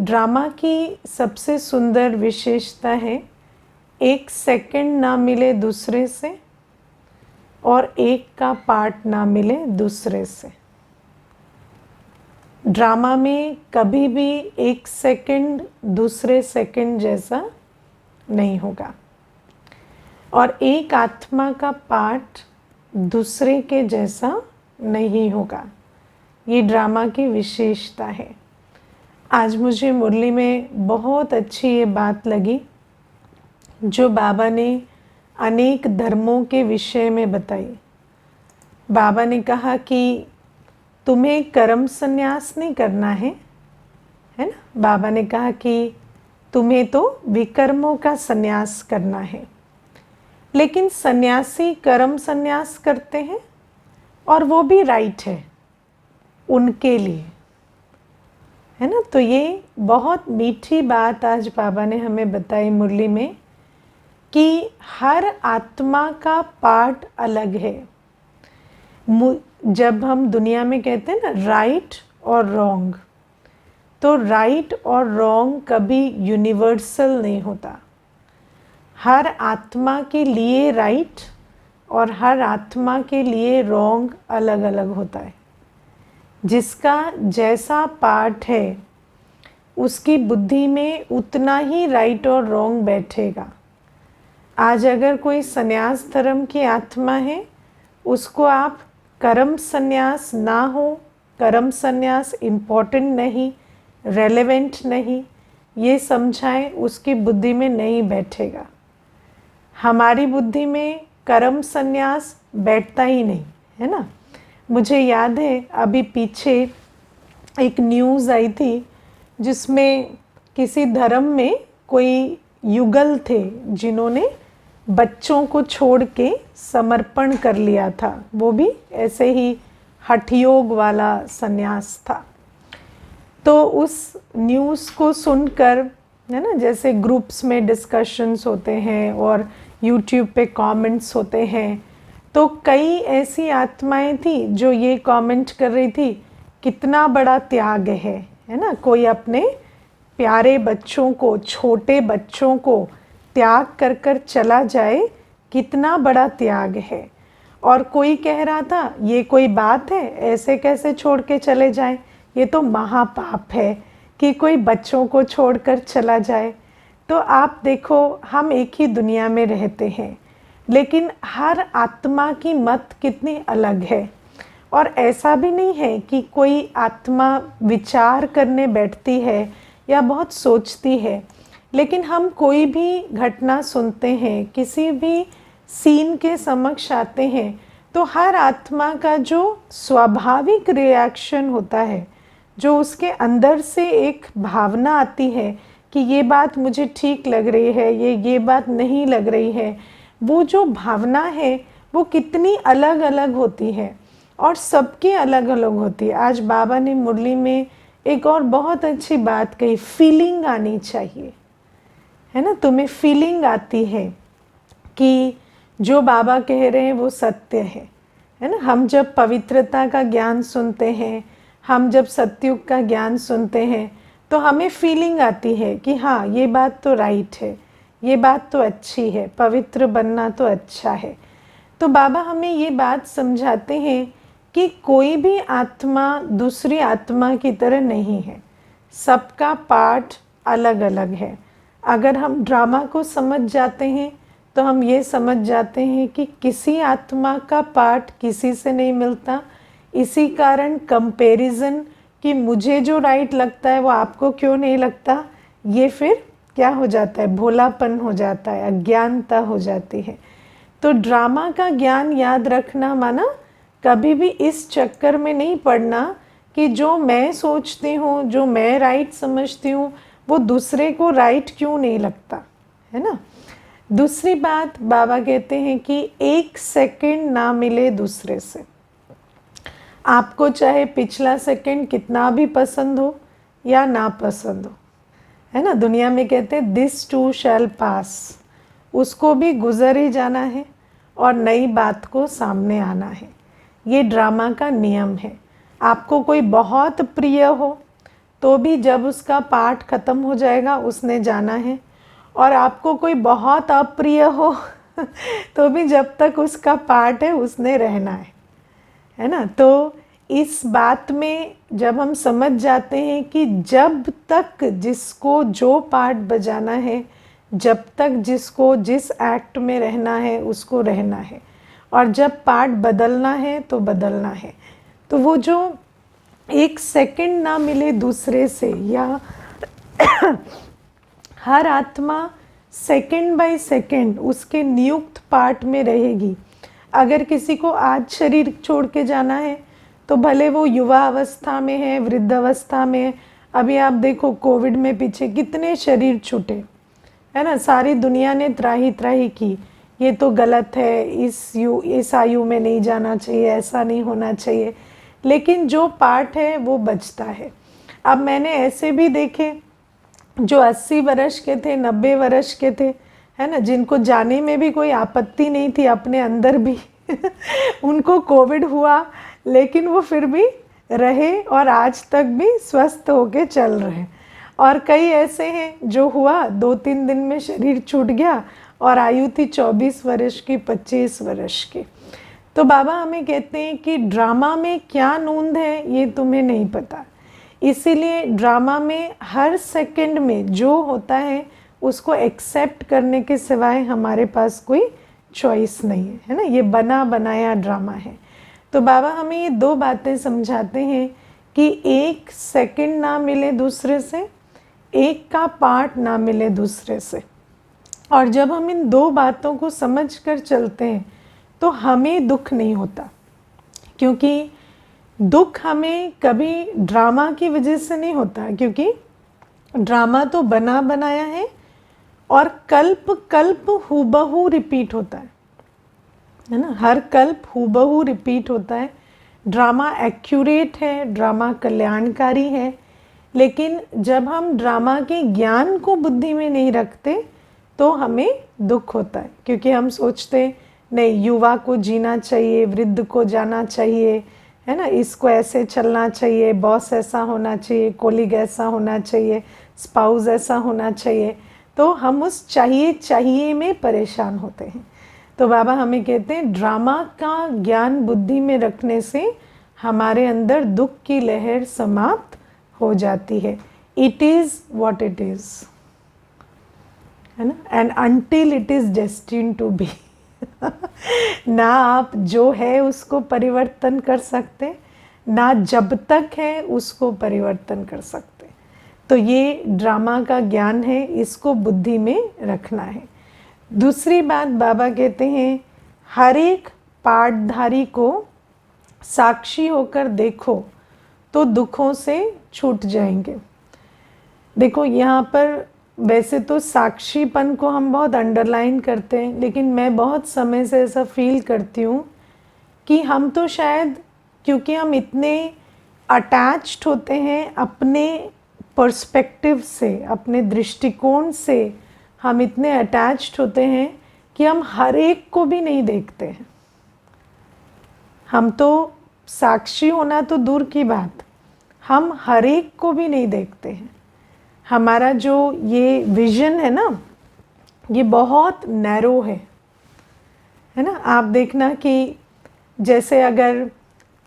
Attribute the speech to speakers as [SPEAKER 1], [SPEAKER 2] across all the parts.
[SPEAKER 1] Drama की सबसे सुंदर विशेषता है एक सेकंड ना मिले दूसरे से और एक का पार्ट ना मिले दूसरे से। ड्रामा में कभी भी एक सेकंड दूसरे सेकंड जैसा नहीं होगा और एक आत्मा का पार्ट दूसरे के जैसा नहीं होगा। ये ड्रामा की विशेषता है। आज मुझे मुरली में बहुत अच्छी ये बात लगी जो बाबा ने अनेक धर्मों के विषय में बताई। बाबा ने कहा कि तुम्हें कर्म संन्यास नहीं करना है ना। बाबा ने कहा कि तुम्हें तो विकर्मों का संन्यास करना है, लेकिन सन्यासी कर्म संन्यास करते हैं और वो भी राइट है उनके लिए, है ना। तो ये बहुत मीठी बात आज बाबा ने हमें बताई मुरली में कि हर आत्मा का पार्ट अलग है। जब हम दुनिया में कहते हैं ना राइट और रॉन्ग, तो राइट और रॉन्ग कभी यूनिवर्सल नहीं होता। हर आत्मा के लिए राइट और हर आत्मा के लिए रॉन्ग अलग अलग होता है। जिसका जैसा पार्ट है उसकी बुद्धि में उतना ही राइट और रॉन्ग बैठेगा। आज अगर कोई संन्यास धर्म की आत्मा है, उसको आप कर्म संन्यास ना हो, कर्म संन्यास इम्पोर्टेंट नहीं, रेलेवेंट नहीं, ये समझाएं, उसकी बुद्धि में नहीं बैठेगा। हमारी बुद्धि में कर्म संन्यास बैठता ही नहीं, है ना। मुझे याद है अभी पीछे एक न्यूज़ आई थी जिसमें किसी धर्म में कोई युगल थे जिन्होंने बच्चों को छोड़ के समर्पण कर लिया था। वो भी ऐसे ही हठयोग वाला संन्यास था। तो उस न्यूज़ को सुनकर, है ना, जैसे ग्रुप्स में डिस्कशंस होते हैं और यूट्यूब पे कमेंट्स होते हैं, तो कई ऐसी आत्माएं थी जो ये कमेंट कर रही थी कितना बड़ा त्याग है ना। कोई अपने प्यारे बच्चों को, छोटे बच्चों को त्याग कर कर चला जाए, कितना बड़ा त्याग है। और कोई कह रहा था ये कोई बात है, ऐसे कैसे छोड़ के चले जाएं, ये तो महापाप है कि कोई बच्चों को छोड़कर चला जाए। तो आप देखो, हम एक ही दुनिया में रहते हैं, लेकिन हर आत्मा की मत कितनी अलग है। और ऐसा भी नहीं है कि कोई आत्मा विचार करने बैठती है या बहुत सोचती है, लेकिन हम कोई भी घटना सुनते हैं, किसी भी सीन के समक्ष आते हैं, तो हर आत्मा का जो स्वाभाविक रिएक्शन होता है, जो उसके अंदर से एक भावना आती है कि ये बात मुझे ठीक लग रही है, ये बात नहीं लग रही है, वो जो भावना है वो कितनी अलग अलग होती है और सबकी अलग अलग होती है। आज बाबा ने मुरली में एक और बहुत अच्छी बात कही, फीलिंग आनी चाहिए, है ना। तुम्हें फीलिंग आती है कि जो बाबा कह रहे हैं वो सत्य है ना। हम जब पवित्रता का ज्ञान सुनते हैं, हम जब सत्युग का ज्ञान सुनते हैं, तो हमें फीलिंग आती है कि हाँ ये बात तो राइट है, ये बात तो अच्छी है, पवित्र बनना तो अच्छा है। तो बाबा हमें ये बात समझाते हैं कि कोई भी आत्मा दूसरी आत्मा की तरह नहीं है, सबका पार्ट अलग अलग है। अगर हम ड्रामा को समझ जाते हैं तो हम ये समझ जाते हैं कि किसी आत्मा का पार्ट किसी से नहीं मिलता। इसी कारण कंपैरिजन कि मुझे जो राइट लगता है वो आपको क्यों नहीं लगता, ये फिर क्या हो जाता है, भोलापन हो जाता है, अज्ञानता हो जाती है। तो ड्रामा का ज्ञान याद रखना माना कभी भी इस चक्कर में नहीं पड़ना कि जो मैं सोचती हूँ, जो मैं राइट समझती हूँ, वो दूसरे को राइट क्यों नहीं लगता, है ना। दूसरी बात बाबा कहते हैं कि एक सेकंड ना मिले दूसरे से। आपको चाहे पिछला सेकंड कितना भी पसंद हो या ना पसंद हो, है ना। दुनिया में कहते हैं दिस टू शैल पास, उसको भी गुजर ही जाना है और नई बात को सामने आना है। ये ड्रामा का नियम है। आपको कोई बहुत प्रिय हो तो भी जब उसका पार्ट ख़त्म हो जाएगा उसने जाना है। और आपको कोई बहुत अप्रिय हो तो भी जब तक उसका पार्ट है उसने रहना है ना। तो इस बात में जब हम समझ जाते हैं कि जब तक जिसको जो पार्ट बजाना है, जब तक जिसको जिस एक्ट में रहना है उसको रहना है, और जब पार्ट बदलना है तो बदलना है। तो वो जो एक सेकंड ना मिले दूसरे से, या हर आत्मा सेकंड बाय सेकंड उसके नियुक्त पार्ट में रहेगी। अगर किसी को आज शरीर छोड़ के जाना है तो भले वो युवा अवस्था में है, वृद्ध अवस्था में है। अभी आप देखो कोविड में पीछे कितने शरीर छूटे, है ना। सारी दुनिया ने त्राही त्राही की, ये तो गलत है, इस आयु में नहीं जाना चाहिए, ऐसा नहीं होना चाहिए। लेकिन जो पार्ट है वो बचता है। अब मैंने ऐसे भी देखे जो 80 वर्ष के थे, 90 वर्ष के थे, है ना, जिनको जाने में भी कोई आपत्ति नहीं थी अपने अंदर भी उनको कोविड हुआ लेकिन वो फिर भी रहे और आज तक भी स्वस्थ होके चल रहे हैं। और कई ऐसे हैं जो हुआ 2-3 दिन में शरीर छूट गया और आयु थी 24 वर्ष की, 25 वर्ष की। तो बाबा हमें कहते हैं कि ड्रामा में क्या नूंद है ये तुम्हें नहीं पता, इसीलिए ड्रामा में हर सेकंड में जो होता है उसको एक्सेप्ट करने के सिवाय हमारे पास कोई चॉइस नहीं है ना। ये बना बनाया ड्रामा है। तो बाबा हमें ये 2 बातें समझाते हैं कि एक सेकंड ना मिले दूसरे से, एक का पार्ट ना मिले दूसरे से। और जब हम इन 2 बातों को समझ कर चलते हैं तो हमें दुख नहीं होता, क्योंकि दुख हमें कभी ड्रामा की वजह से नहीं होता, क्योंकि ड्रामा तो बना बनाया है और कल्प कल्प हूबहू रिपीट होता है ना। हर कल्प हूबहू रिपीट होता है। ड्रामा एक्यूरेट है, ड्रामा कल्याणकारी है। लेकिन जब हम ड्रामा के ज्ञान को बुद्धि में नहीं रखते तो हमें दुख होता है, क्योंकि हम सोचते नहीं युवा को जीना चाहिए, वृद्ध को जाना चाहिए, है ना, इसको ऐसे चलना चाहिए, बॉस ऐसा होना चाहिए, कोलीग ऐसा होना चाहिए, स्पाउस ऐसा होना चाहिए। तो हम उस चाहिए में परेशान होते हैं। तो बाबा हमें कहते हैं ड्रामा का ज्ञान बुद्धि में रखने से हमारे अंदर दुख की लहर समाप्त हो जाती है। It is what it is, है ना, and until it is destined to be. ना आप जो है उसको परिवर्तन कर सकते, ना जब तक है उसको परिवर्तन कर सकते। तो ये ड्रामा का ज्ञान है, इसको बुद्धि में रखना है। दूसरी बात बाबा कहते हैं हर एक पाठधारी को साक्षी होकर देखो तो दुखों से छूट जाएंगे। देखो यहाँ पर वैसे तो साक्षीपन को हम बहुत अंडरलाइन करते हैं, लेकिन मैं बहुत समय से ऐसा फील करती हूँ कि हम तो शायद क्योंकि हम इतने अटैच्ड होते हैं अपने पर्सपेक्टिव से, अपने दृष्टिकोण से हम इतने अटैच्ड होते हैं कि हम हर एक को भी नहीं देखते हैं। हम तो साक्षी होना तो दूर की बात, हम हर एक को भी नहीं देखते हैं। हमारा जो ये विजन है ना, ये बहुत नैरो है ना। आप देखना कि जैसे अगर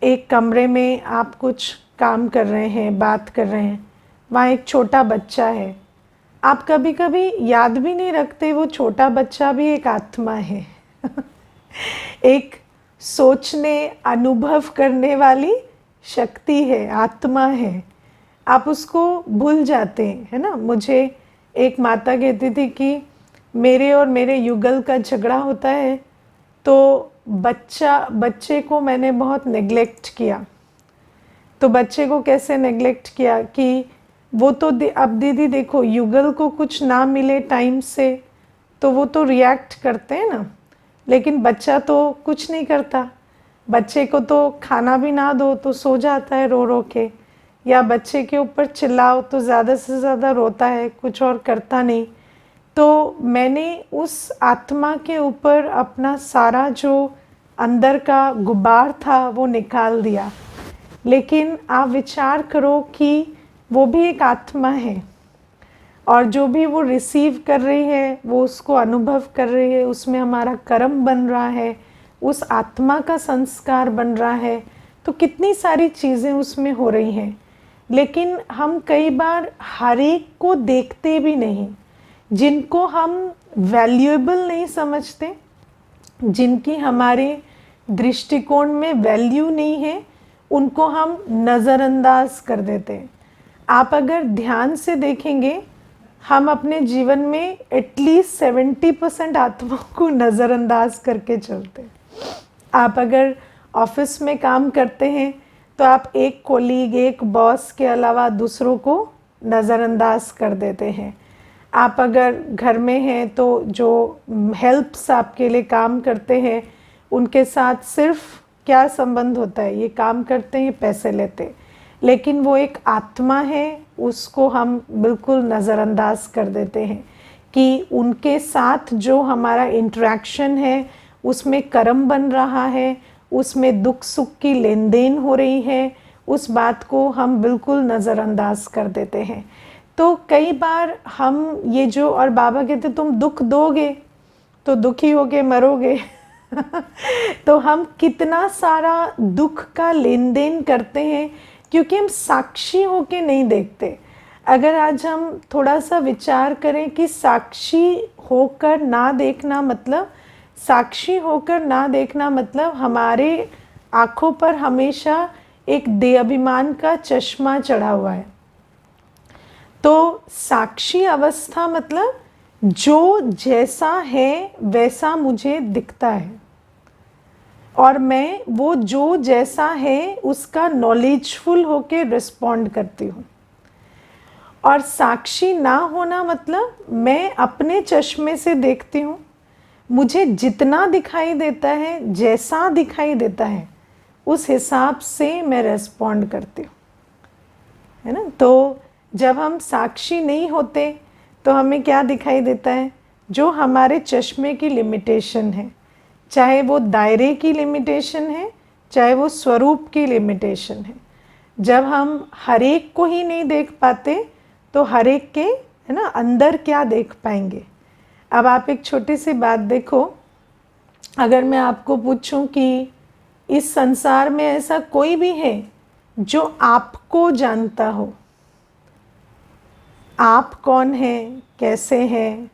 [SPEAKER 1] एक कमरे में आप कुछ काम कर रहे हैं, बात कर रहे हैं, वहाँ एक छोटा बच्चा है, आप कभी कभी याद भी नहीं रखते वो छोटा बच्चा भी एक आत्मा है एक सोचने, अनुभव करने वाली शक्ति है, आत्मा है। आप उसको भूल जाते हैं, है ना। मुझे एक माता कहती थी कि मेरे और मेरे युगल का झगड़ा होता है तो बच्चे को मैंने बहुत नेग्लेक्ट किया। तो बच्चे को कैसे नेग्लेक्ट किया कि वो तो अब दीदी देखो युगल को कुछ ना मिले टाइम से तो वो तो रिएक्ट करते हैं ना, लेकिन बच्चा तो कुछ नहीं करता। बच्चे को तो खाना भी ना दो तो सो जाता है रो रो के, या बच्चे के ऊपर चिल्लाओ तो ज़्यादा से ज़्यादा रोता है, कुछ और करता नहीं। तो मैंने उस आत्मा के ऊपर अपना सारा जो अंदर का गुबार था वो निकाल दिया। लेकिन आप विचार करो कि वो भी एक आत्मा है, और जो भी वो रिसीव कर रही है, वो उसको अनुभव कर रही है, उसमें हमारा कर्म बन रहा है, उस आत्मा का संस्कार बन रहा है। तो कितनी सारी चीज़ें उसमें हो रही हैं, लेकिन हम कई बार हर एक को देखते भी नहीं। जिनको हम वैल्यूएबल नहीं समझते, जिनकी हमारे दृष्टिकोण में वैल्यू नहीं है, उनको हम नज़रअंदाज कर देते हैं। आप अगर ध्यान से देखेंगे, हम अपने जीवन में एटलीस्ट 70% आत्माओं को नज़रअंदाज करके चलते हैं। आप अगर ऑफिस में काम करते हैं तो आप एक कोलीग, एक बॉस के अलावा दूसरों को नज़रअंदाज कर देते हैं। आप अगर घर में हैं तो जो हेल्प्स आपके लिए काम करते हैं, उनके साथ सिर्फ क्या संबंध होता है, ये काम करते हैं, पैसे लेते हैं, लेकिन वो एक आत्मा है, उसको हम बिल्कुल नज़रअंदाज कर देते हैं कि उनके साथ जो हमारा इंटरेक्शन है उसमें कर्म बन रहा है, उसमें दुख सुख की लेन देन हो रही है, उस बात को हम बिल्कुल नज़रअंदाज कर देते हैं। तो कई बार हम ये जो, और बाबा कहते तुम दुख दोगे तो दुखी होके मरोगे तो हम कितना सारा दुख का लेन देन करते हैं क्योंकि हम साक्षी होके नहीं देखते। अगर आज हम थोड़ा सा विचार करें कि साक्षी होकर ना देखना मतलब, साक्षी होकर ना देखना मतलब हमारे आँखों पर हमेशा एक देहाभिमान का चश्मा चढ़ा हुआ है। तो साक्षी अवस्था मतलब जो जैसा है वैसा मुझे दिखता है, और मैं वो जो जैसा है उसका नॉलेजफुल होके रिस्पॉन्ड करती हूँ। और साक्षी ना होना मतलब मैं अपने चश्मे से देखती हूँ, मुझे जितना दिखाई देता है, जैसा दिखाई देता है, उस हिसाब से मैं रिस्पॉन्ड करती हूँ, है ना। तो जब हम साक्षी नहीं होते तो हमें क्या दिखाई देता है, जो हमारे चश्मे की लिमिटेशन है, चाहे वो दायरे की लिमिटेशन है, चाहे वो स्वरूप की लिमिटेशन है। जब हम हर एक को ही नहीं देख पाते तो हर एक के, है ना, अंदर क्या देख पाएंगे। अब आप एक छोटी सी बात देखो, अगर मैं आपको पूछूं कि इस संसार में ऐसा कोई भी है जो आपको जानता हो, आप कौन हैं, कैसे हैं,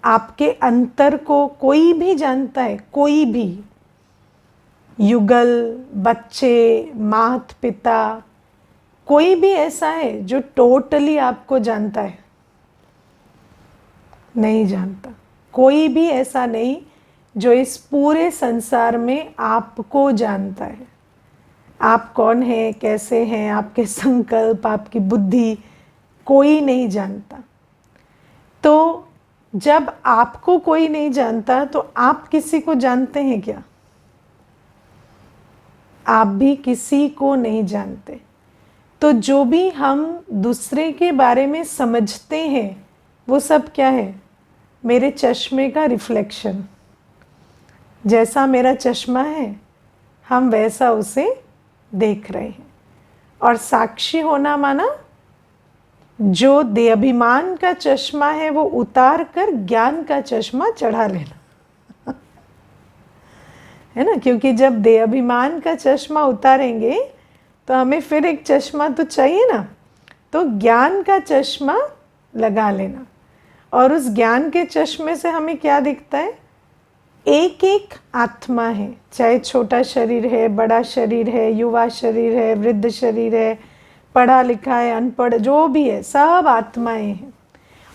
[SPEAKER 1] आपके अंतर को कोई भी जानता है? कोई भी, युगल, बच्चे, माता पिता, कोई भी ऐसा है जो टोटली आपको जानता है? नहीं जानता। कोई भी ऐसा नहीं जो इस पूरे संसार में आपको जानता है। आप कौन हैं, कैसे हैं, आपके संकल्प, आपकी बुद्धि, कोई नहीं जानता। तो जब आपको कोई नहीं जानता तो आप किसी को जानते हैं क्या? आप भी किसी को नहीं जानते। तो जो भी हम दूसरे के बारे में समझते हैं वो सब क्या है? मेरे चश्मे का रिफ्लेक्शन। जैसा मेरा चश्मा है हम वैसा उसे देख रहे हैं। और साक्षी होना माना जो देहाभिमान का चश्मा है वो उतार कर ज्ञान का चश्मा चढ़ा लेना है ना। क्योंकि जब देहाभिमान का चश्मा उतारेंगे तो हमें फिर एक चश्मा तो चाहिए ना, तो ज्ञान का चश्मा लगा लेना। और उस ज्ञान के चश्मे से हमें क्या दिखता है? एक एक आत्मा है, चाहे छोटा शरीर है, बड़ा शरीर है, युवा शरीर है, वृद्ध शरीर है, पढ़ा लिखा है, अनपढ़, जो भी है, सब आत्माएं हैं।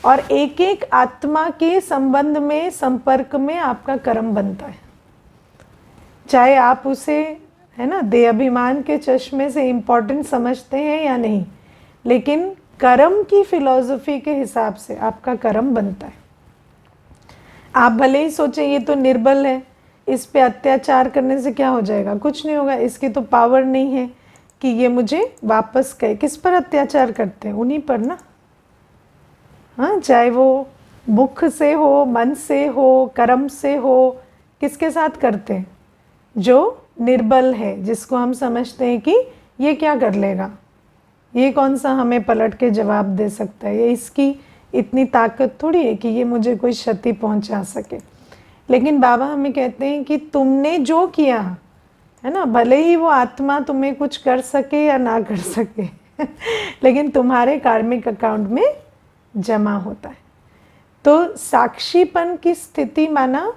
[SPEAKER 1] और एक एक आत्मा के संबंध में, संपर्क में आपका कर्म बनता है। चाहे आप उसे, है ना, देहाभिमान के चश्मे से इम्पोर्टेंट समझते हैं या नहीं, लेकिन कर्म की फिलॉसफी के हिसाब से आपका कर्म बनता है। आप भले ही सोचें ये तो निर्बल है, इस पे अत्याचार करने से क्या हो जाएगा, कुछ नहीं होगा, इसकी तो पावर नहीं है कि ये मुझे वापस कहे। किस पर अत्याचार करते हैं? उन्हीं पर ना। हाँ, चाहे वो मुख से हो, मन से हो, कर्म से हो, किसके साथ करते हैं? जो निर्बल है, जिसको हम समझते हैं कि ये क्या कर लेगा, ये कौन सा हमें पलट के जवाब दे सकता है? ये इसकी इतनी ताकत थोड़ी है कि ये मुझे कोई क्षति पहुंचा सके। लेकिन बाबा हमें कहते हैं कि तुमने जो किया है ना, भले ही वो आत्मा तुम्हें कुछ कर सके या ना कर सके लेकिन तुम्हारे कार्मिक अकाउंट में जमा होता है। तो साक्षीपन की स्थिति माना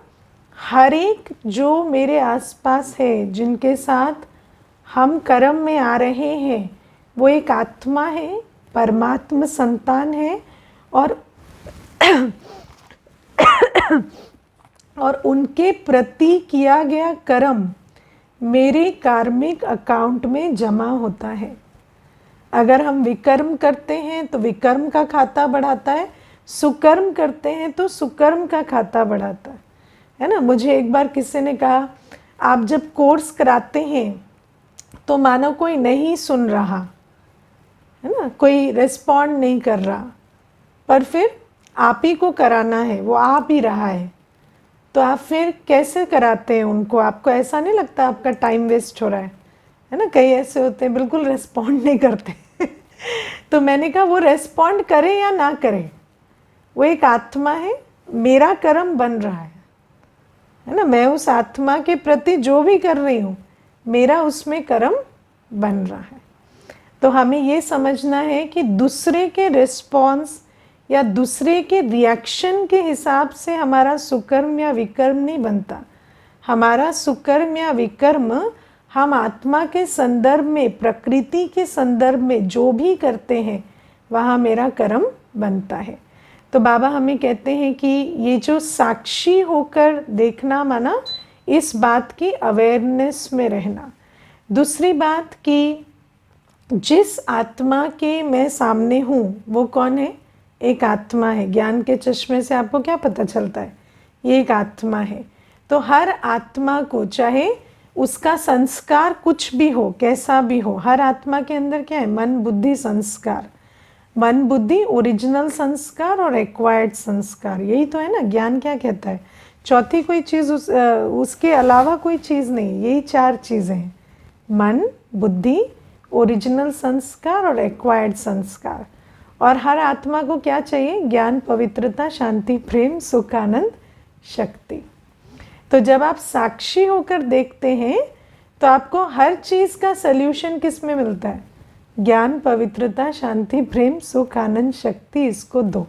[SPEAKER 1] हर एक जो मेरे आसपास है, जिनके साथ हम कर्म में आ रहे हैं, वो एक आत्मा है, परमात्मा संतान है, और और उनके प्रति किया गया कर्म मेरे कार्मिक अकाउंट में जमा होता है। अगर हम विकर्म करते हैं तो विकर्म का खाता बढ़ाता है, सुकर्म करते हैं तो सुकर्म का खाता बढ़ाता है ना। मुझे एक बार किसी ने कहा, आप जब कोर्स कराते हैं तो मानो कोई नहीं सुन रहा है ना, कोई रिस्पॉन्ड नहीं कर रहा, पर फिर आप ही को कराना है, वो आप ही रहा है, तो आप फिर कैसे कराते हैं उनको? आपको ऐसा नहीं लगता आपका टाइम वेस्ट हो रहा है ना? कई ऐसे होते हैं बिल्कुल रिस्पॉन्ड नहीं करते तो मैंने कहा वो रिस्पॉन्ड करे या ना करे, वो एक आत्मा है, मेरा कर्म बन रहा है ना। मैं उस आत्मा के प्रति जो भी कर रही हूँ, मेरा उसमें कर्म बन रहा है। तो हमें ये समझना है कि दूसरे के रिस्पॉन्स या दूसरे के रिएक्शन के हिसाब से हमारा सुकर्म या विकर्म नहीं बनता। हमारा सुकर्म या विकर्म हम आत्मा के संदर्भ में, प्रकृति के संदर्भ में जो भी करते हैं, वहाँ मेरा कर्म बनता है। तो बाबा हमें कहते हैं कि ये जो साक्षी होकर देखना माना इस बात की अवेयरनेस में रहना। दूसरी बात कि जिस आत्मा के मैं सामने हूँ वो कौन है? एक आत्मा है। ज्ञान के चश्मे से आपको क्या पता चलता है? ये एक आत्मा है। तो हर आत्मा को, चाहे उसका संस्कार कुछ भी हो, कैसा भी हो, हर आत्मा के अंदर क्या है? मन बुद्धि संस्कार। मन बुद्धि ओरिजिनल संस्कार और एक्वायर्ड संस्कार, यही तो है ना। ज्ञान क्या कहता है? चौथी कोई चीज़ उसके अलावा कोई चीज़ नहीं, यही चार चीज़ें हैं: मन, बुद्धि, ओरिजिनल संस्कार और एक्वायर्ड संस्कार। और हर आत्मा को क्या चाहिए? ज्ञान, पवित्रता, शांति, प्रेम, सुख, आनंद, शक्ति। तो जब आप साक्षी होकर देखते हैं तो आपको हर चीज़ का सल्यूशन किस में मिलता है? ज्ञान, पवित्रता, शांति, प्रेम, सुख, आनंद, शक्ति, इसको दो।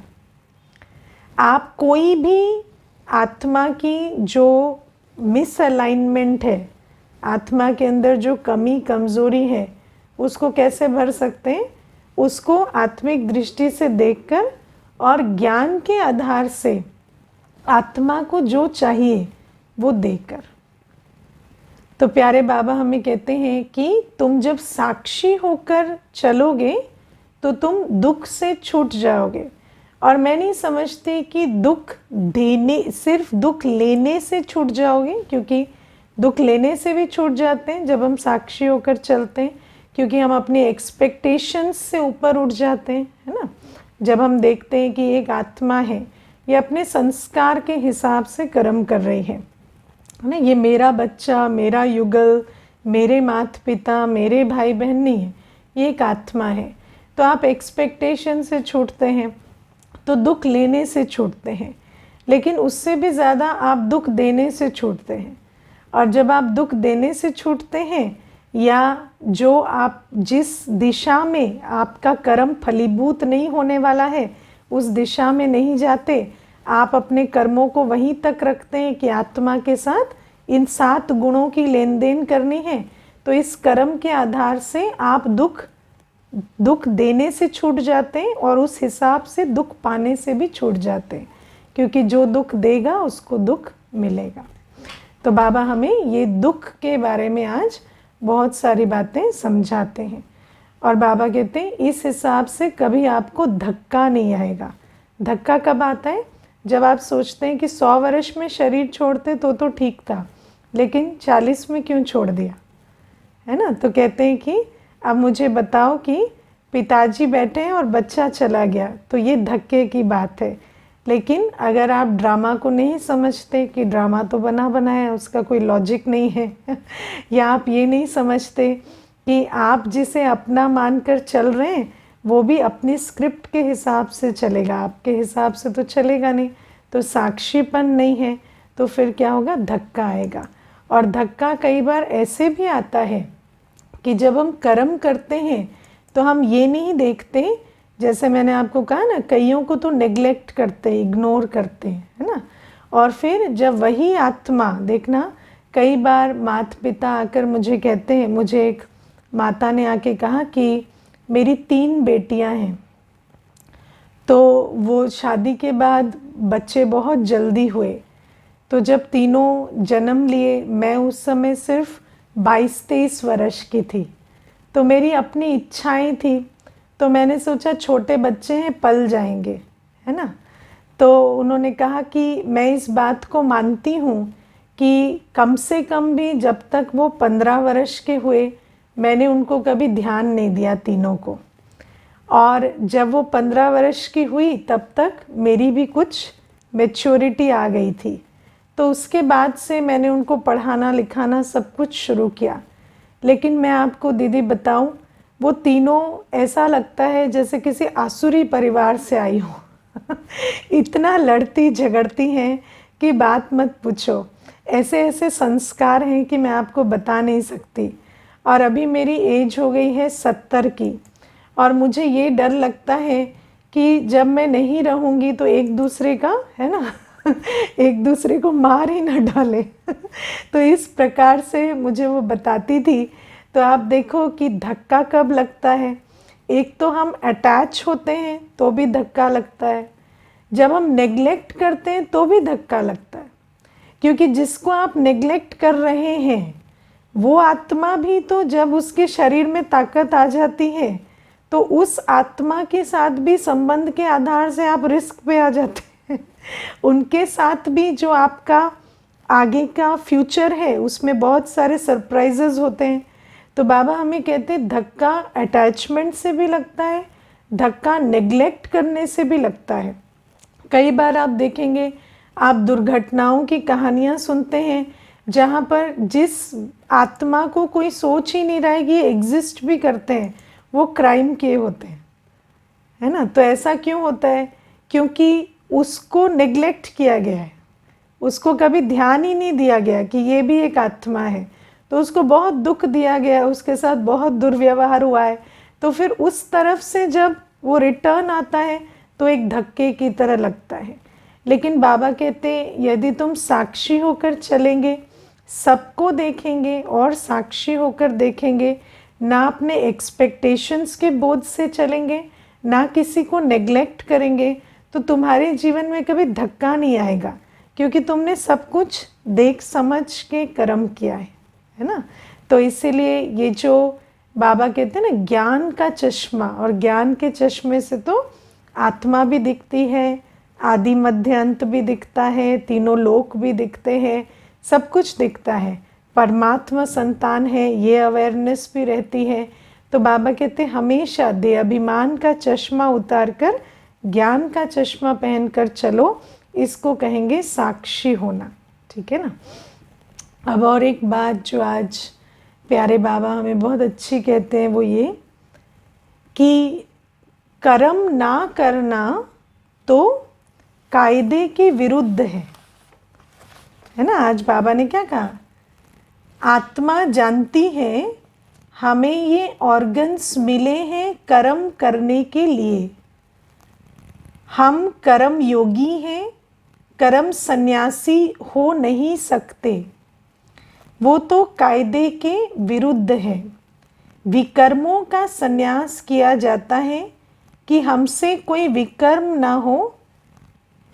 [SPEAKER 1] आप कोई भी आत्मा की जो मिसअलाइनमेंट है, आत्मा के अंदर जो कमी कमज़ोरी है, उसको कैसे भर सकते हैं? उसको आत्मिक दृष्टि से देखकर और ज्ञान के आधार से आत्मा को जो चाहिए वो देकर। तो प्यारे बाबा हमें कहते हैं कि तुम जब साक्षी होकर चलोगे तो तुम दुख से छूट जाओगे। और मैं नहीं समझती कि दुख देने, सिर्फ दुख लेने से छूट जाओगे, क्योंकि दुख लेने से भी छूट जाते हैं जब हम साक्षी होकर चलते हैं, क्योंकि हम अपनी एक्सपेक्टेशंस से ऊपर उठ जाते हैं, है ना। जब हम देखते हैं कि एक आत्मा है, ये अपने संस्कार के हिसाब से कर्म कर रही है ना। ये मेरा बच्चा, मेरा युगल, मेरे माता पिता, मेरे भाई बहन नहीं है, ये एक आत्मा है। तो आप एक्सपेक्टेशन से छूटते हैं, तो दुख लेने से छूटते हैं, लेकिन उससे भी ज़्यादा आप दुख देने से छूटते हैं। और जब आप दुख देने से छूटते हैं, या जो आप जिस दिशा में आपका कर्म फलीभूत नहीं होने वाला है, उस दिशा में नहीं जाते, आप अपने कर्मों को वहीं तक रखते हैं कि आत्मा के साथ इन 7 गुणों की लेन देन करनी है, तो इस कर्म के आधार से आप दुख देने से छूट जाते हैं और उस हिसाब से दुख पाने से भी छूट जाते हैं, क्योंकि जो दुख देगा उसको दुख मिलेगा। तो बाबा हमें ये दुख के बारे में आज बहुत सारी बातें समझाते हैं। और बाबा कहते हैं इस हिसाब से कभी आपको धक्का नहीं आएगा। धक्का कब आता है? जब आप सोचते हैं कि 100 वर्ष में शरीर छोड़ते तो ठीक था, लेकिन 40 में क्यों छोड़ दिया, है ना। तो कहते हैं कि अब मुझे बताओ कि पिताजी बैठे हैं और बच्चा चला गया, तो ये धक्के की बात है। लेकिन अगर आप ड्रामा को नहीं समझते कि ड्रामा तो बना बनाया है, उसका कोई लॉजिक नहीं है या आप ये नहीं समझते कि आप जिसे अपना मानकर चल रहे हैं वो भी अपनी स्क्रिप्ट के हिसाब से चलेगा, आपके हिसाब से तो चलेगा नहीं। तो साक्षीपन नहीं है तो फिर क्या होगा, धक्का आएगा। और धक्का कई बार ऐसे भी आता है कि जब हम कर्म करते हैं तो हम ये नहीं देखते, जैसे मैंने आपको कहा ना, कईयों को तो नेग्लेक्ट करते हैं, इग्नोर करते हैं, है ना। और फिर जब वही आत्मा, देखना कई बार माता पिता आकर मुझे कहते हैं, मुझे एक माता ने आके कहा कि मेरी 3 बेटियां हैं, तो वो शादी के बाद बच्चे बहुत जल्दी हुए, तो जब तीनों जन्म लिए मैं उस समय सिर्फ 22-23 वर्ष की थी, तो मेरी अपनी इच्छाएं थी, तो मैंने सोचा छोटे बच्चे हैं पल जाएंगे, है ना। तो उन्होंने कहा कि मैं इस बात को मानती हूँ कि कम से कम भी जब तक वो 15 वर्ष के हुए मैंने उनको कभी ध्यान नहीं दिया तीनों को, और जब वो 15 वर्ष की हुई तब तक मेरी भी कुछ मैच्योरिटी आ गई थी, तो उसके बाद से मैंने उनको पढ़ाना लिखाना सब कुछ शुरू किया। लेकिन मैं आपको दीदी बताऊं, वो तीनों ऐसा लगता है जैसे किसी आसुरी परिवार से आई हो इतना लड़ती झगड़ती हैं कि बात मत पूछो। ऐसे ऐसे संस्कार हैं कि मैं आपको बता नहीं सकती। और अभी मेरी एज हो गई है 70 की, और मुझे ये डर लगता है कि जब मैं नहीं रहूँगी तो एक दूसरे का, है ना एक दूसरे को मार ही ना डाले तो इस प्रकार से मुझे वो बताती थी। तो आप देखो कि धक्का कब लगता है, एक तो हम अटैच होते हैं तो भी धक्का लगता है, जब हम नेग्लेक्ट करते हैं तो भी धक्का लगता है, क्योंकि जिसको आप नेग्लेक्ट कर रहे हैं वो आत्मा भी तो जब उसके शरीर में ताकत आ जाती है तो उस आत्मा के साथ भी संबंध के आधार से आप रिस्क पे आ जाते हैं उनके साथ भी जो आपका आगे का फ्यूचर है उसमें बहुत सारे सरप्राइजेस होते हैं। तो बाबा हमें कहते हैं धक्का अटैचमेंट से भी लगता है, धक्का नेग्लेक्ट करने से भी लगता है। कई बार आप देखेंगे, आप दुर्घटनाओं की कहानियाँ सुनते हैं जहाँ पर जिस आत्मा को कोई सोच ही नहीं रहा है कि ये एग्जिस्ट भी करते हैं, वो क्राइम किए होते हैं, है ना। तो ऐसा क्यों होता है, क्योंकि उसको नेग्लेक्ट किया गया है, उसको कभी ध्यान ही नहीं दिया गया कि ये भी एक आत्मा है, तो उसको बहुत दुख दिया गया, उसके साथ बहुत दुर्व्यवहार हुआ है, तो फिर उस तरफ से जब वो रिटर्न आता है तो एक धक्के की तरह लगता है। लेकिन बाबा कहते हैं यदि तुम साक्षी होकर चलेंगे, सबको देखेंगे और साक्षी होकर देखेंगे, ना अपने एक्सपेक्टेशंस के बोझ से चलेंगे, ना किसी को नेग्लेक्ट करेंगे, तो तुम्हारे जीवन में कभी धक्का नहीं आएगा, क्योंकि तुमने सब कुछ देख समझ के कर्म किया है ना। तो इसीलिए ये जो बाबा कहते हैं ना ज्ञान का चश्मा, और ज्ञान के चश्मे से तो आत्मा भी दिखती है, आदि मध्य अंत भी दिखता है, तीनों लोक भी दिखते हैं, सब कुछ दिखता है, परमात्मा संतान है ये अवेयरनेस भी रहती है। तो बाबा कहते हैं हमेशा दे अभिमान का चश्मा उतार कर ज्ञान का चश्मा पहनकर चलो, इसको कहेंगे साक्षी होना, ठीक है ना। अब और एक बात जो आज प्यारे बाबा हमें बहुत अच्छी कहते हैं वो ये कि कर्म ना करना तो कायदे के विरुद्ध है ना। आज बाबा ने क्या कहा, आत्मा जानती है हमें ये ऑर्गन्स मिले हैं कर्म करने के लिए, हम कर्म योगी हैं, कर्म सन्यासी हो नहीं सकते, वो तो कायदे के विरुद्ध है। विकर्मों का सन्यास किया जाता है कि हमसे कोई विकर्म ना हो,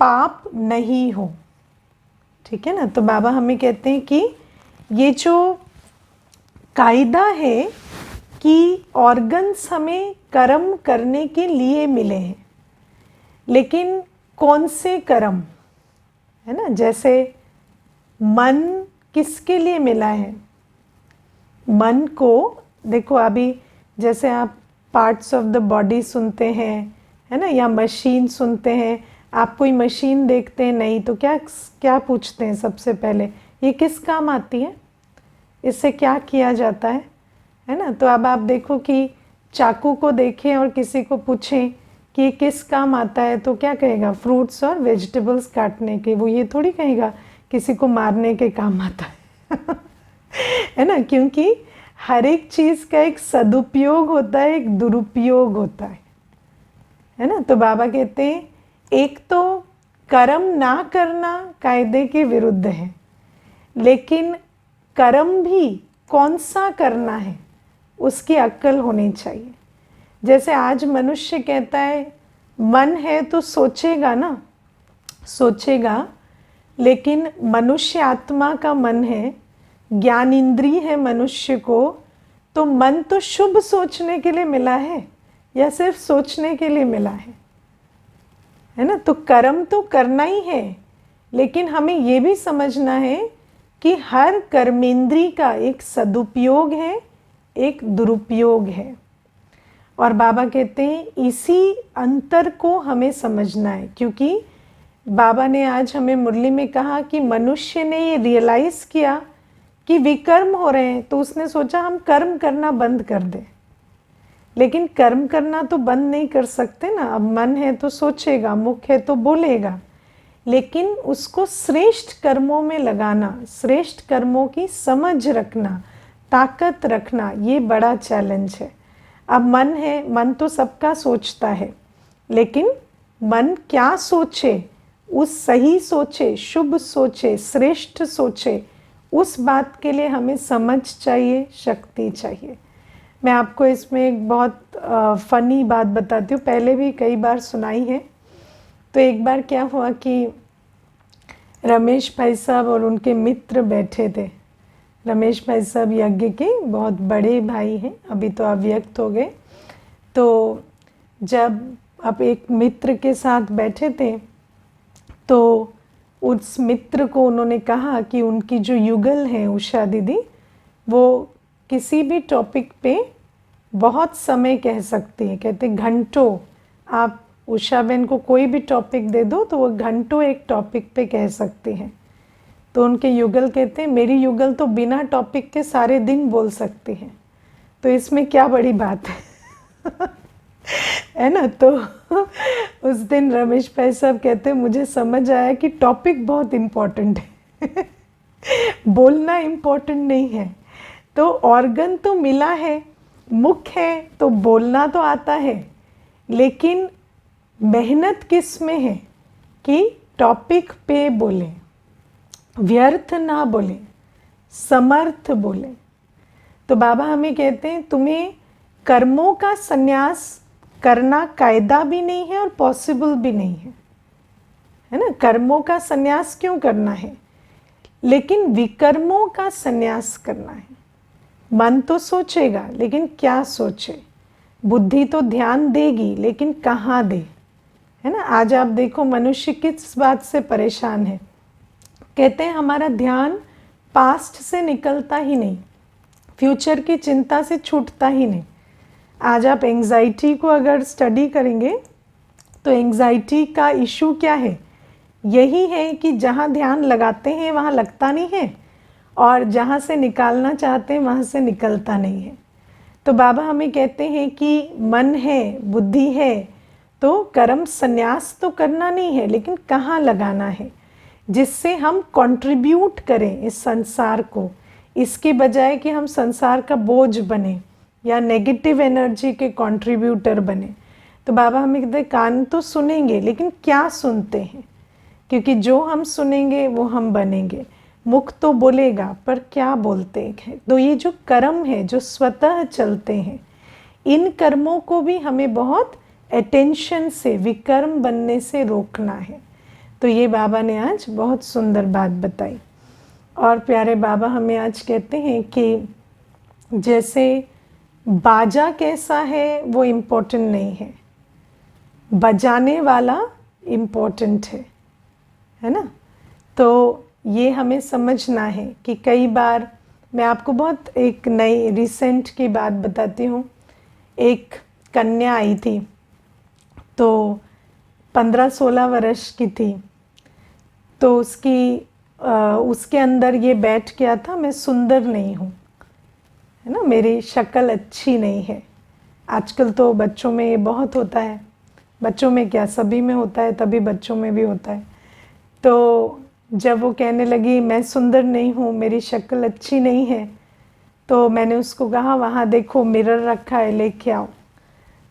[SPEAKER 1] पाप नहीं हो, ठीक है ना। तो बाबा हमें कहते हैं कि ये जो कायदा है कि ऑर्गन्स हमें कर्म करने के लिए मिले हैं, लेकिन कौन से कर्म, है ना। जैसे मन किसके लिए मिला है, मन को देखो, अभी जैसे आप पार्ट्स ऑफ द बॉडी सुनते हैं, है ना, या मशीन सुनते हैं, आप कोई मशीन देखते हैं नहीं तो क्या क्या पूछते हैं सबसे पहले, ये किस काम आती है, इससे क्या किया जाता है है ना। तो अब आप देखो कि चाकू को देखें और किसी को पूछें कि ये किस काम आता है, तो क्या कहेगा? फ्रूट्स और वेजिटेबल्स काटने के। वो ये थोड़ी कहेगा किसी को मारने के काम आता है है ना, क्योंकि हर एक चीज़ का एक सदुपयोग होता है, एक दुरुपयोग होता है ना। तो बाबा कहते हैं एक तो कर्म ना करना कायदे के विरुद्ध है, लेकिन कर्म भी कौन सा करना है उसकी अक्ल होनी चाहिए। जैसे आज मनुष्य कहता है मन है तो सोचेगा ना, सोचेगा, लेकिन मनुष्य आत्मा का मन है, ज्ञान इंद्रिय है मनुष्य को, तो मन तो शुभ सोचने के लिए मिला है या सिर्फ सोचने के लिए मिला है ना। तो कर्म तो करना ही है, लेकिन हमें ये भी समझना है कि हर कर्मेंद्री का एक सदुपयोग है, एक दुरुपयोग है। और बाबा कहते हैं इसी अंतर को हमें समझना है, क्योंकि बाबा ने आज हमें मुरली में कहा कि मनुष्य ने ये रियलाइज़ किया कि विकर्म हो रहे हैं, तो उसने सोचा हम कर्म करना बंद कर दें। लेकिन कर्म करना तो बंद नहीं कर सकते ना। अब मन है तो सोचेगा, मुख है तो बोलेगा, लेकिन उसको श्रेष्ठ कर्मों में लगाना, श्रेष्ठ कर्मों की समझ रखना, ताकत रखना, ये बड़ा चैलेंज है। अब मन है, मन तो सबका सोचता है, लेकिन मन क्या सोचे, उस सही सोचे, शुभ सोचे, श्रेष्ठ सोचे, उस बात के लिए हमें समझ चाहिए, शक्ति चाहिए। मैं आपको इसमें एक बहुत फ़नी बात बताती हूँ, पहले भी कई बार सुनाई है। तो एक बार क्या हुआ कि रमेश भाई साहब और उनके मित्र बैठे थे। रमेश भाई साहब यज्ञ के बहुत बड़े भाई हैं, अभी तो अव्यक्त हो गए। तो जब आप एक मित्र के साथ बैठे थे, तो उस मित्र को उन्होंने कहा कि उनकी जो युगल है उषा दीदी, वो किसी भी टॉपिक पे बहुत समय कह सकती है। कहते घंटों, आप उषा बहन को कोई भी टॉपिक दे दो तो वो घंटों एक टॉपिक पे कह सकती हैं। तो उनके युगल कहते हैं मेरी युगल तो बिना टॉपिक के सारे दिन बोल सकती है, तो इसमें क्या बड़ी बात है है ना। तो उस दिन रमेश भाई साहब कहते मुझे समझ आया कि टॉपिक बहुत इम्पोर्टेंट है बोलना इम्पोर्टेंट नहीं है। तो ऑर्गन तो मिला है, मुख है तो बोलना तो आता है, लेकिन मेहनत किस में है कि टॉपिक पे बोले, व्यर्थ ना बोले, समर्थ बोले। तो बाबा हमें कहते हैं तुम्हें कर्मों का संन्यास करना कायदा भी नहीं है और पॉसिबल भी नहीं है ना। कर्मों का संन्यास क्यों करना है, लेकिन विकर्मों का संन्यास करना है। मन तो सोचेगा, लेकिन क्या सोचे, बुद्धि तो ध्यान देगी, लेकिन कहाँ दे, है ना। आज आप देखो मनुष्य किस बात से परेशान है, कहते हैं हमारा ध्यान पास्ट से निकलता ही नहीं, फ्यूचर की चिंता से छूटता ही नहीं। आज आप एंग्जाइटी को अगर स्टडी करेंगे तो एंग्जाइटी का इशू क्या है, यही है कि जहाँ ध्यान लगाते हैं वहाँ लगता नहीं है, और जहाँ से निकालना चाहते हैं वहाँ से निकलता नहीं है। तो बाबा हमें कहते हैं कि मन है, बुद्धि है, तो कर्म संन्यास तो करना नहीं है, लेकिन कहाँ लगाना है जिससे हम कंट्रीब्यूट करें इस संसार को, इसके बजाय कि हम संसार का बोझ बने या नेगेटिव एनर्जी के कंट्रीब्यूटर बने। तो बाबा हमें कहते हैं कान तो सुनेंगे, लेकिन क्या सुनते हैं, क्योंकि जो हम सुनेंगे वो हम बनेंगे। मुख तो बोलेगा, पर क्या बोलते हैं। तो ये जो कर्म है जो स्वतः चलते हैं, इन कर्मों को भी हमें बहुत अटेंशन से विकर्म बनने से रोकना है। तो ये बाबा ने आज बहुत सुंदर बात बताई। और प्यारे बाबा हमें आज कहते हैं कि जैसे बाजा कैसा है वो इम्पोर्टेंट नहीं है, बजाने वाला इम्पोर्टेंट है ना। तो ये हमें समझना है कि कई बार, मैं आपको बहुत एक नई रिसेंट की बात बताती हूँ। एक कन्या आई थी, तो 15-16 वर्ष की थी। तो उसके अंदर ये बैठ गया था मैं सुंदर नहीं हूँ, है ना, मेरी शक्ल अच्छी नहीं है। आजकल तो बच्चों में ये बहुत होता है, बच्चों में क्या सभी में होता है, तभी बच्चों में भी होता है। तो जब वो कहने लगी मैं सुंदर नहीं हूँ, मेरी शक्ल अच्छी नहीं है, तो मैंने उसको कहा वहाँ देखो मिरर रखा है, लेके आओ।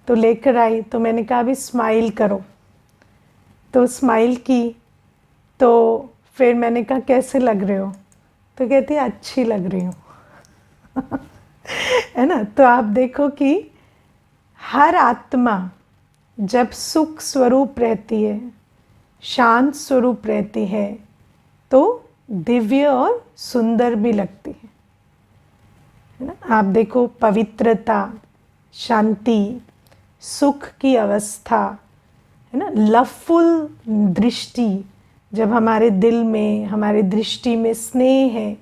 [SPEAKER 1] तो लेकर आई, तो मैंने कहा अभी स्माइल करो। तो स्माइल की, तो फिर मैंने कहा कैसे लग रहे हो, तो कहती है अच्छी लग रही हूँ। है ना। तो आप देखो कि हर आत्मा जब सुख स्वरूप रहती है, शांत स्वरूप रहती है, तो दिव्य और सुंदर भी लगती है ना। आप देखो पवित्रता, शांति, सुख की अवस्था, है ना, लवफुल दृष्टि, जब हमारे दिल में, हमारी दृष्टि में स्नेह है,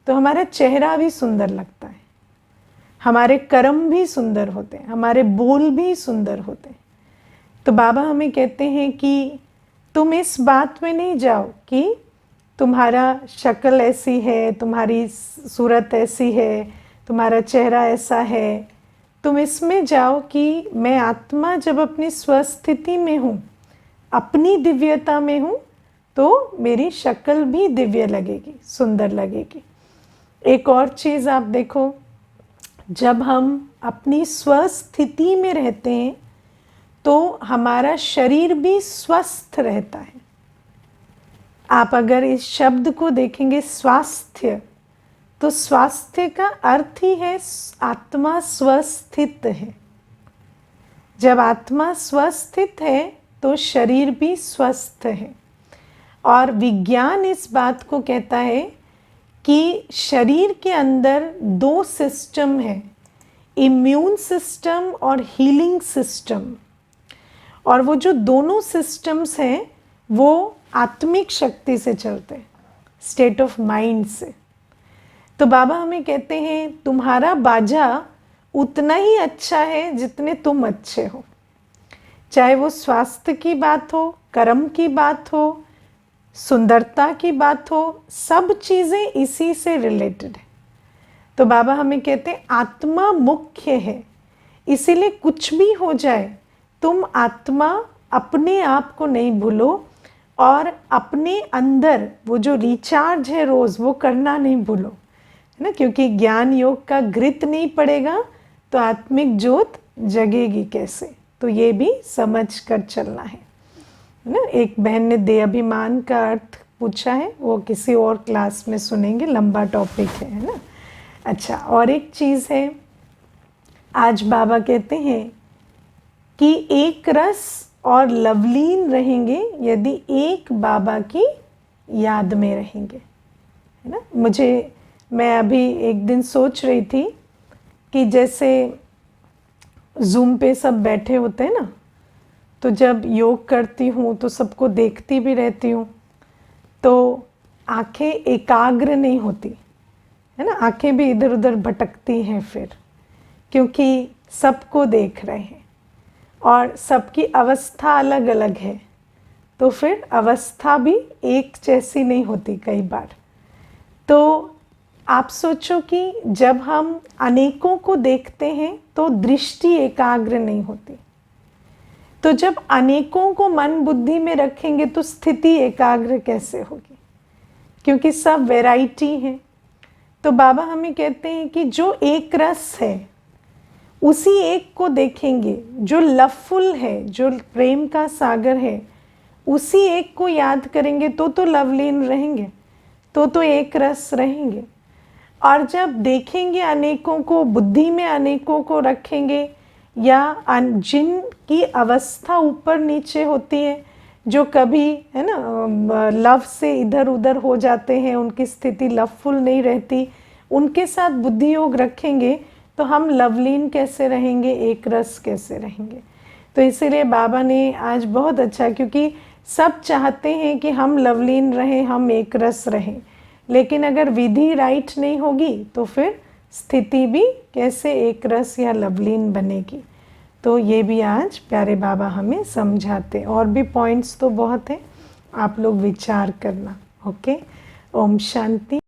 [SPEAKER 1] तो हमारा चेहरा भी सुंदर लगता है, हमारे कर्म भी सुंदर होते हैं, हमारे बोल भी सुंदर होते हैं। तो बाबा हमें कहते हैं कि तुम इस बात में नहीं जाओ कि तुम्हारा शक्ल ऐसी है, तुम्हारी सूरत ऐसी है, तुम्हारा चेहरा ऐसा है। तुम इसमें जाओ कि मैं आत्मा जब अपनी स्वस्थिति में हूँ, अपनी दिव्यता में हूँ, तो मेरी शक्ल भी दिव्य लगेगी, सुंदर लगेगी। एक और चीज़ आप देखो, जब हम अपनी स्वस्थिति में रहते हैं तो हमारा शरीर भी स्वस्थ रहता है। आप अगर इस शब्द को देखेंगे स्वास्थ्य, तो स्वास्थ्य का अर्थ ही है आत्मा स्वस्थित है। जब आत्मा स्वस्थित है तो शरीर भी स्वस्थ है। और विज्ञान इस बात को कहता है कि शरीर के अंदर दो सिस्टम है, इम्यून सिस्टम और हीलिंग सिस्टम। और वो जो दोनों सिस्टम्स हैं वो आत्मिक शक्ति से चलते हैं, स्टेट ऑफ माइंड से। तो बाबा हमें कहते हैं तुम्हारा बाजा उतना ही अच्छा है जितने तुम अच्छे हो। चाहे वो स्वास्थ्य की बात हो, कर्म की बात हो, सुंदरता की बात हो, सब चीज़ें इसी से रिलेटेड है। तो बाबा हमें कहते हैं आत्मा मुख्य है, इसीलिए कुछ भी हो जाए तुम आत्मा अपने आप को नहीं भूलो, और अपने अंदर वो जो रिचार्ज है रोज़ वो करना नहीं भूलो, है ना। क्योंकि ज्ञान योग का घृत नहीं पड़ेगा तो आत्मिक ज्योत जगेगी कैसे। तो ये भी समझ कर चलना है ना। एक बहन ने देह अभिमान का अर्थ पूछा है, वो किसी और क्लास में सुनेंगे, लंबा टॉपिक है ना। अच्छा, और एक चीज़ है, आज बाबा कहते हैं कि एक रस और लवलीन रहेंगे यदि एक बाबा की याद में रहेंगे, है ना। मैं अभी एक दिन सोच रही थी कि जैसे जूम पे सब बैठे होते हैं ना, तो जब योग करती हूँ तो सबको देखती भी रहती हूँ, तो आंखें एकाग्र नहीं होती, है ना। आंखें भी इधर उधर भटकती हैं फिर, क्योंकि सबको देख रहे हैं और सबकी अवस्था अलग अलग है, तो फिर अवस्था भी एक जैसी नहीं होती कई बार। तो आप सोचो कि जब हम अनेकों को देखते हैं तो दृष्टि एकाग्र नहीं होती, तो जब अनेकों को मन बुद्धि में रखेंगे तो स्थिति एकाग्र कैसे होगी, क्योंकि सब वैरायटी है। तो बाबा हमें कहते हैं कि जो एक रस है उसी एक को देखेंगे, जो लवफुल है, जो प्रेम का सागर है, उसी एक को याद करेंगे तो लवलीन रहेंगे, तो एक रस रहेंगे। और जब देखेंगे अनेकों को, बुद्धि में अनेकों को रखेंगे, या जिनकी अवस्था ऊपर नीचे होती है, जो कभी, है ना, लव से इधर उधर हो जाते हैं, उनकी स्थिति लवफुल नहीं रहती, उनके साथ बुद्धि योग रखेंगे तो हम लवलीन कैसे रहेंगे, एक रस कैसे रहेंगे। तो इसीलिए बाबा ने आज बहुत अच्छा, क्योंकि सब चाहते हैं कि हम लवलीन रहें, हम एक रस रहें, लेकिन अगर विधि राइट नहीं होगी तो फिर स्थिति भी कैसे एक रस या लवलीन बनेगी। तो ये भी आज प्यारे बाबा हमें समझाते। और भी पॉइंट्स तो बहुत हैं, आप लोग विचार करना। ओके, ओम शांति।